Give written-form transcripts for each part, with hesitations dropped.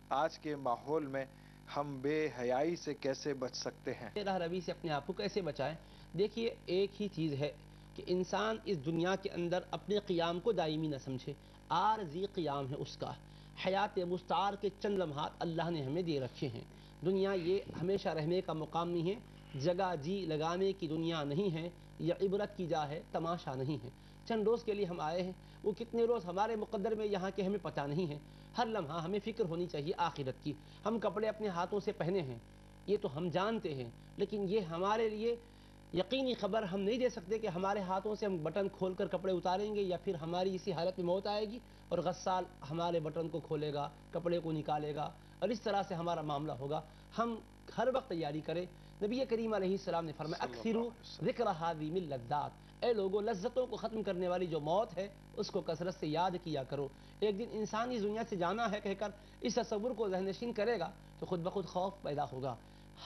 آج کے ماحول میں ہم بے حیائی سے کیسے بچ سکتے ہیں؟ راہ روی سے اپنے آپ کو کیسے بچائیں؟ دیکھیے، ایک ہی چیز ہے کہ انسان اس دنیا کے اندر اپنے قیام کو دائمی نہ سمجھے، عارضی قیام ہے اس کا۔ حیات مستعار کے چند لمحات اللہ نے ہمیں دے رکھے ہیں۔ دنیا یہ ہمیشہ رہنے کا مقام نہیں ہے، جگہ جی لگانے کی دنیا نہیں ہے، یہ عبرت کی جا ہے، تماشا نہیں ہے۔ چند روز کے لیے ہم آئے ہیں، وہ کتنے روز ہمارے مقدر میں یہاں کے ہمیں پتہ نہیں ہے۔ ہر لمحہ ہمیں فکر ہونی چاہیے آخرت کی۔ ہم کپڑے اپنے ہاتھوں سے پہنے ہیں، یہ تو ہم جانتے ہیں، لیکن یہ ہمارے لیے یقینی خبر ہم نہیں دے سکتے کہ ہمارے ہاتھوں سے ہم بٹن کھول کر کپڑے اتاریں گے یا پھر ہماری اسی حالت میں موت آئے گی اور غسال ہمارے بٹن کو کھولے گا، کپڑے کو نکالے گا، اور اس طرح سے ہمارا معاملہ ہوگا۔ ہم ہر وقت تیاری کریں۔ نبی کریم علیہ السلام نے فرمایا صلی اللہ اکثروا علیہ وسلم۔ ذکر ہذی من لذات، اے لوگوں، لذتوں کو ختم کرنے والی جو موت ہے اس کو کثرت سے یاد کیا کرو۔ ایک دن انسان اس دنیا سے جانا ہے کہہ کر اس تصور کو ذہن نشین کرے گا تو خود بخود خوف پیدا ہوگا،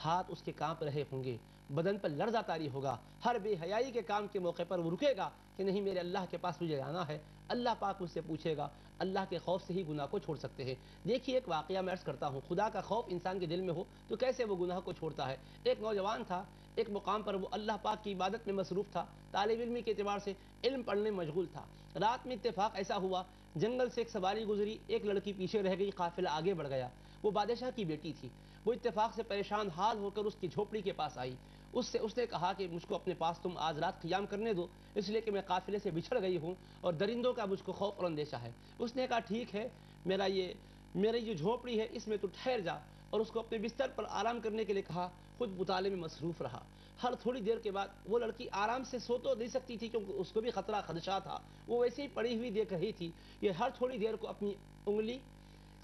ہاتھ اس کے کانپ رہے ہوں گے، بدن پر لرزہ طاری ہوگا، ہر بے حیائی کے کام کے موقع پر وہ رکے گا کہ نہیں، میرے اللہ کے پاس مجھے جانا ہے۔ اللہ پاک مجھ سے پوچھے گا۔ اللہ کے خوف سے ہی گناہ کو چھوڑ سکتے ہیں۔ دیکھیے، ایک واقعہ میں عرض کرتا ہوں، خدا کا خوف انسان کے دل میں ہو تو کیسے وہ گناہ کو چھوڑتا ہے۔ ایک نوجوان تھا، ایک مقام پر وہ اللہ پاک کی عبادت میں مصروف تھا، طالب علمی کے اعتبار سے علم پڑھنے میں مشغول تھا۔ رات میں اتفاق ایسا ہوا، جنگل سے ایک سواری گزری، ایک لڑکی پیچھے رہ گئی، قافلہ آگے بڑھ گیا۔ وہ بادشاہ کی بیٹی تھی۔ وہ اتفاق سے پریشان حال ہو کر اس کی جھوپڑی کے پاس آئی۔ اس نے کہا کہ مجھ کو اپنے پاس تم آج رات قیام کرنے دو، اس لیے کہ میں قافلے سے بچھڑ گئی ہوں اور درندوں کا مجھ کو خوف اور اندیشہ ہے۔ اس نے کہا ٹھیک ہے، میری جو جھوپڑی ہے اس میں تو ٹھہر جا، اور اس کو اپنے بستر پر آرام کرنے کے لیے کہا۔ خود مطالعے میں مصروف رہا۔ ہر تھوڑی دیر کے بعد وہ لڑکی آرام سے سو تو نہیں سکتی تھی کیونکہ اس کو بھی خطرہ خدشہ تھا، وہ ویسے ہی پڑی ہوئی دیکھ رہی تھی۔ یہ ہر تھوڑی دیر کو اپنی انگلی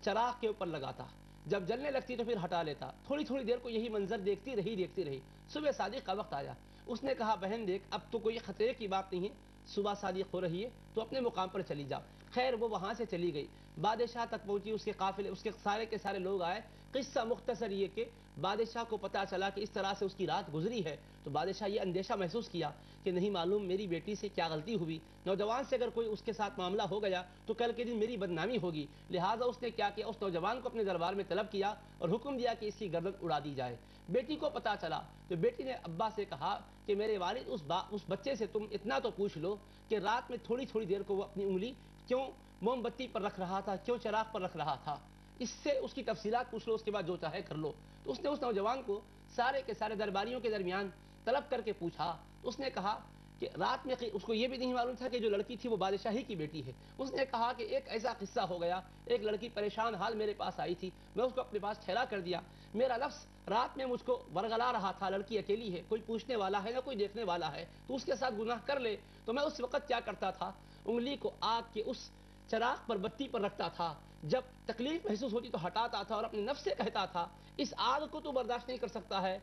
چراغ کے اوپر لگاتا، جب جلنے لگتی تو پھر ہٹا لیتا۔ تھوڑی تھوڑی دیر کو یہی منظر دیکھتی رہی۔ صبح صادق کا وقت آیا۔ اس نے کہا بہن دیکھ، اب تو کوئی خطرے کی بات نہیں ہے، صبح صادق ہو رہی ہے تو اپنے مقام پر چلی جا۔ خیر، وہ وہاں سے چلی گئی، بادشاہ تک پہنچی، اس کے قافلے، اس کے سارے کے سارے لوگ آئے۔ قصہ مختصر یہ کہ بادشاہ کو پتہ چلا کہ اس طرح سے اس کی رات گزری ہے تو بادشاہ یہ اندیشہ محسوس کیا کہ نہیں معلوم میری بیٹی سے کیا غلطی ہوئی، نوجوان سے اگر کوئی اس کے ساتھ معاملہ ہو گیا تو کل کے دن میری بدنامی ہوگی۔ لہٰذا اس نے کیا کیا، اس نوجوان کو اپنے دربار میں طلب کیا اور حکم دیا کہ اس کی گردن اڑا دی جائے۔ بیٹی کو پتہ چلا تو بیٹی نے ابا سے کہا کہ میرے والد، اس بچے سے تم اتنا تو پوچھ لو کہ رات میں تھوڑی تھوڑی دیر کو وہ اپنی انگلی کیوں موم بتی پر رکھ رہا تھا، کیوں چراغ پر رکھ رہا تھا، اس سے اس کی تفصیلات پوچھ لو، اس کے بعد جو چاہے کر لو۔ تو اس نے اس نوجوان کو سارے کے سارے درباریوں کے درمیان طلب کر کے پوچھا تو اس نے کہا کہ رات میں اس کو یہ بھی نہیں معلوم تھا کہ جو لڑکی تھی وہ بادشاہ ہی کی بیٹی ہے۔ اس نے کہا کہ ایک ایسا قصہ ہو گیا، ایک لڑکی پریشان حال میرے پاس آئی تھی، میں اس کو اپنے پاس ٹھہرا کر دیا، میرا لفظ رات میں مجھ کو ورغلا رہا تھا، لڑکی اکیلی ہے، کوئی پوچھنے والا ہے نہ کوئی دیکھنے والا ہے، تو اس کے ساتھ گناہ کر لے۔ تو میں اس وقت کیا کرتا تھا، انگلی کو آگ کے اس چراغ پر، بتی پر رکھتا تھا، جب تکلیف محسوس ہوتی تو ہٹاتا تھا اور اپنے نفس سے کہتا تھا اس آگ کو تو برداشت نہیں کر سکتا ہے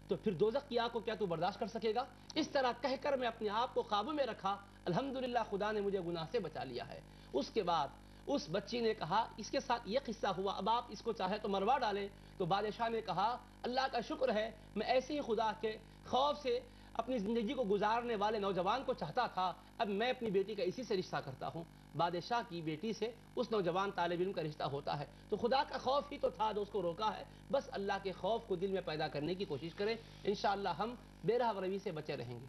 تو پھر دوزخ کی آگ کو کیا تو برداشت کر سکے گا۔ اس طرح کہہ کر میں اپنے آپ کو قابو میں رکھا، الحمدللہ خدا نے مجھے گناہ سے بچا لیا ہے۔ اس کے بعد اس بچی نے کہا اس کے ساتھ یہ قصہ ہوا، اب آپ اس کو چاہے تو مروا ڈالیں۔ تو بادشاہ نے کہا اللہ کا شکر ہے، میں ایسے ہی خدا کے خوف سے اپنی زندگی کو گزارنے والے نوجوان کو چاہتا تھا، اب میں اپنی بیٹی کا اسی سے رشتہ کرتا ہوں۔ بادشاہ کی بیٹی سے اس نوجوان طالب علم کا رشتہ ہوتا ہے، تو خدا کا خوف ہی تو تھا جو اس کو روکا ہے۔ بس اللہ کے خوف کو دل میں پیدا کرنے کی کوشش کریں، انشاءاللہ ہم بے راہ روی سے بچے رہیں گے۔